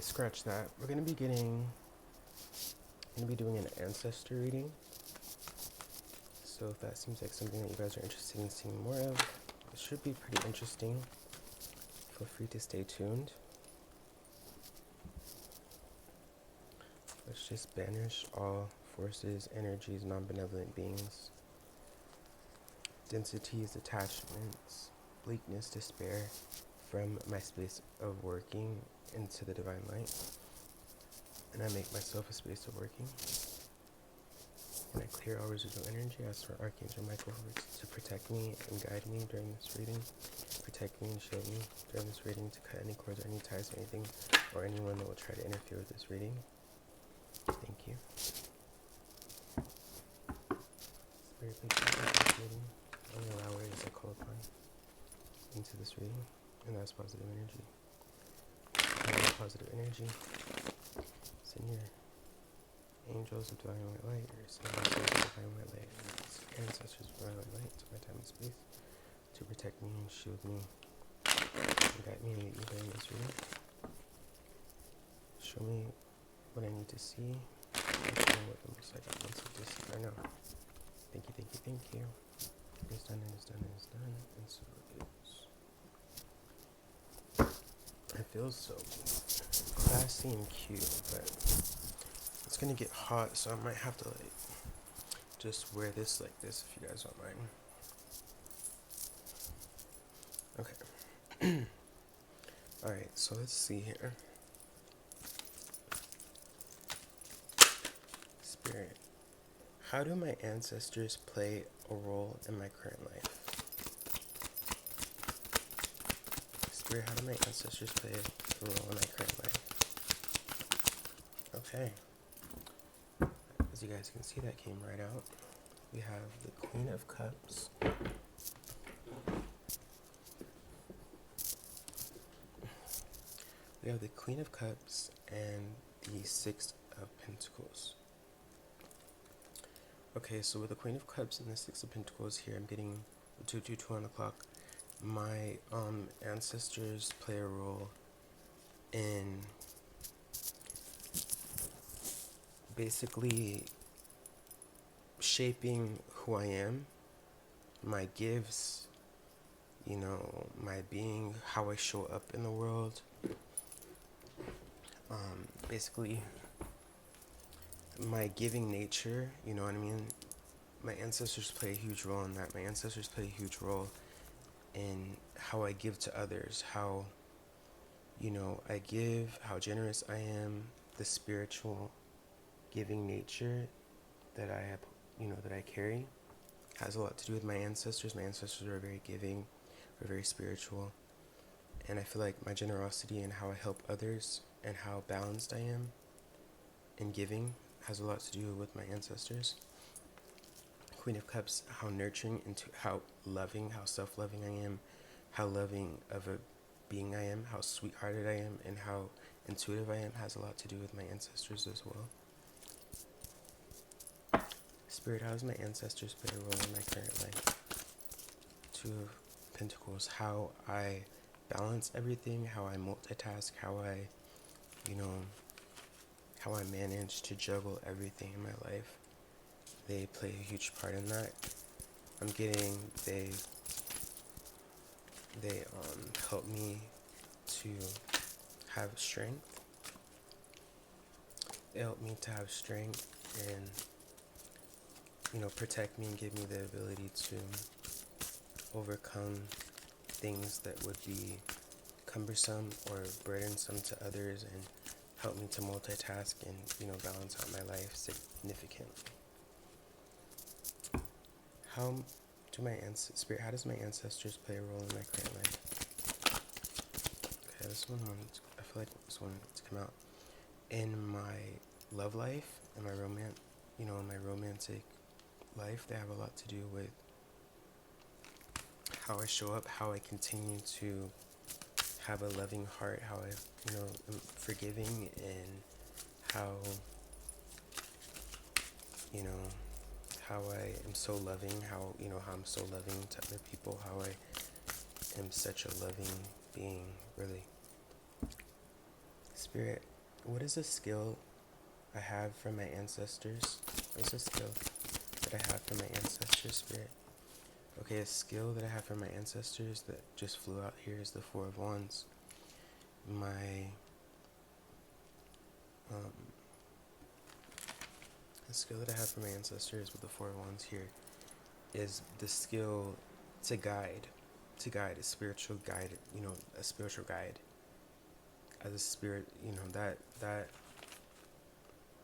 Scratch that. We're gonna be doing an ancestor reading. So if that seems like something that you guys are interested in seeing more of, it should be pretty interesting. Feel free to stay tuned. Let's just banish all forces, energies, non-benevolent beings, densities, attachments, bleakness, despair from my space of working into the divine light. And I make myself a space of working. And I clear all residual energy. I ask for Archangel Michael to protect me and guide me during this reading. Protect me and shield me during this reading, to cut any cords or any ties or anything or anyone that will try to interfere with this reading. Thank you. Spirit, please protect this reading. Only allow what it is I call upon into this reading. And that's positive energy. Positive energy. Send your angels of divine white light, or send ancestors of divine white light, ancestors of divine white light to my time and space to protect me and shield me and guide me and lead me during this reading. Show me what I need to see. Show me what the most I want to see right now. Thank you, thank you, thank you. It is done, it is done, it is done, and so it is. It feels so classy and cute, but it's gonna get hot, so I might have to just wear this like this if you guys don't mind. Okay. Alright, so let's see here. Spirit, how do my ancestors play a role in my current life? Spirit, how do my ancestors play a role in my current life? Okay. As you guys can see, that came right out. We have the Queen of Cups. We have the Queen of Cups and the Six of Pentacles. Okay, so with the Queen of Cups and the Six of Pentacles here, I'm getting 2 on the clock. My ancestors play a role in basically shaping who I am, my gifts, my being, how I show up in the world. Basically, my giving nature, you know what I mean? My ancestors play a huge role in that. My ancestors play a huge role in how I give to others, how, I give, how generous I am, the spiritual giving nature that I have, that I carry has a lot to do with my ancestors. My ancestors are very giving, are very spiritual, and I feel like my generosity and how I help others and how balanced I am in giving has a lot to do with my ancestors. Queen of Cups, how nurturing and how loving, how self-loving I am, how loving of a being I am, how sweet-hearted I am, and how intuitive I am has a lot to do with my ancestors as well. Spirit, how does my ancestors play a role in my current life? Two of Pentacles, how I balance everything, how I multitask, how I manage to juggle everything in my life. They play a huge part in that. I'm getting they help me to have strength. They help me to have strength and protect me and give me the ability to overcome things that would be cumbersome or burdensome to others, and help me to multitask and balance out my life significantly. How does my ancestors play a role in my current life? Okay, this one I feel like this one needs to come out. In my love life, in my romantic life, they have a lot to do with how I show up, how I continue to have a loving heart, how I am forgiving, and how how I am so loving, how I'm so loving to other people, how I am such a loving being, really. Spirit, what is a skill I have from my ancestors? What's a skill that I have from my ancestors, Spirit? Okay, a skill that I have from my ancestors that just flew out here is the Four of Wands. My the skill that I have from my ancestors with the Four of Wands here is the skill to guide, a spiritual guide, a spiritual guide. As a spirit, that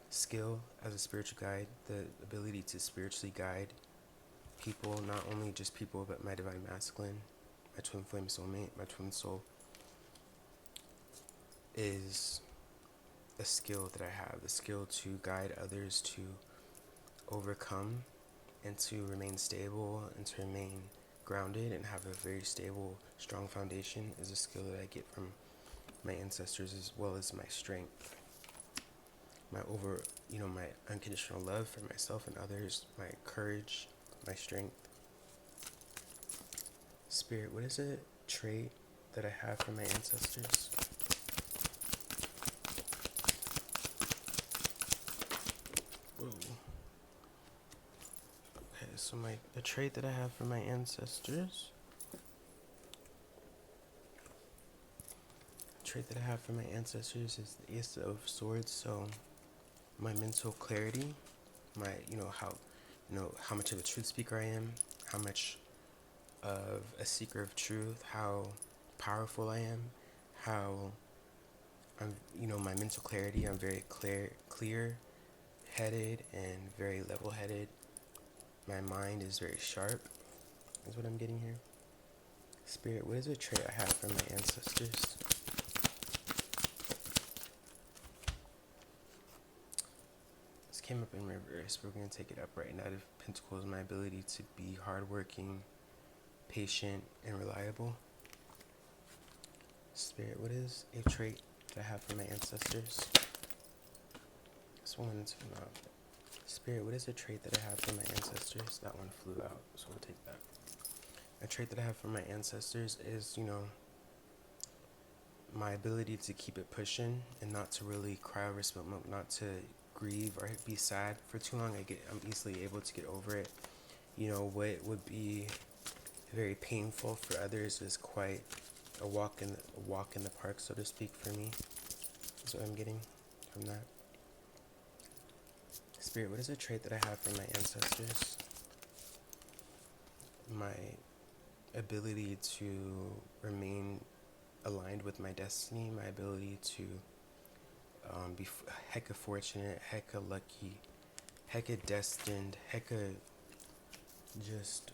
skill as a spiritual guide, the ability to spiritually guide people, not only just people, but my divine masculine, my twin flame soulmate, my twin soul, is a skill that I have, the skill to guide others to overcome and to remain stable and to remain grounded and have a very stable, strong foundation is a skill that I get from my ancestors, as well as my strength, my my unconditional love for myself and others, my courage, my strength. Spirit, what is a trait that I have from my ancestors? Whoa. Okay, so the trait that I have from my ancestors. Trait that I have from my ancestors is the Ace of Swords. So my mental clarity, my how much of a truth speaker I am, how much of a seeker of truth, how powerful I am, how I'm, my mental clarity, I'm very clear headed and very level headed. My mind is very sharp, is what I'm getting here. Spirit, what is a trait I have from my ancestors? This came up in reverse. We're going to take it up right. Knight of Pentacles, my ability to be hardworking, patient, and reliable. Spirit, what is a trait that I have from my ancestors? This one's not. Spirit, what is a trait that I have from my ancestors? That one flew out, so we'll take that. A trait that I have from my ancestors is, my ability to keep it pushing and not to really cry over spilled milk, not to grieve or be sad for too long. I'm easily able to get over it. What would be very painful for others is quite a walk in the park, so to speak, for me. That's what I'm getting from that. Spirit, what is a trait that I have from my ancestors? My ability to remain aligned with my destiny, my ability to be hecka fortunate, hecka lucky, hecka destined, hecka just,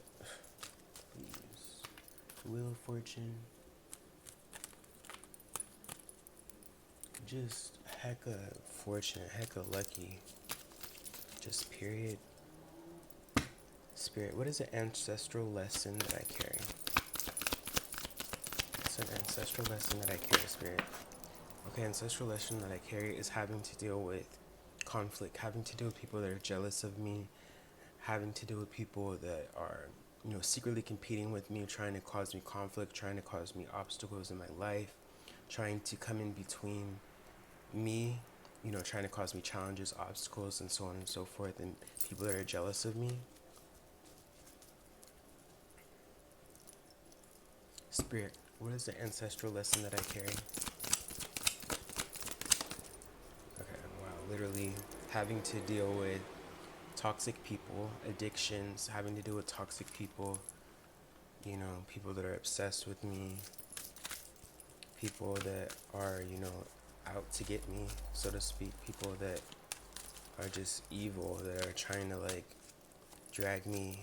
please, wheel of fortune, just hecka fortunate, hecka lucky, just period. Spirit, what is an ancestral lesson that I carry? It's an ancestral lesson that I carry, Spirit. Okay, ancestral lesson that I carry is having to deal with conflict, having to deal with people that are jealous of me, having to deal with people that are, secretly competing with me, trying to cause me conflict, trying to cause me obstacles in my life, trying to come in between me, trying to cause me challenges, obstacles, and so on and so forth, and people that are jealous of me. Spirit, what is the ancestral lesson that I carry? Okay, wow, literally having to deal with toxic people, addictions, having to deal with toxic people, people that are obsessed with me, people that are, out to get me, so to speak, people that are just evil, that are trying to drag me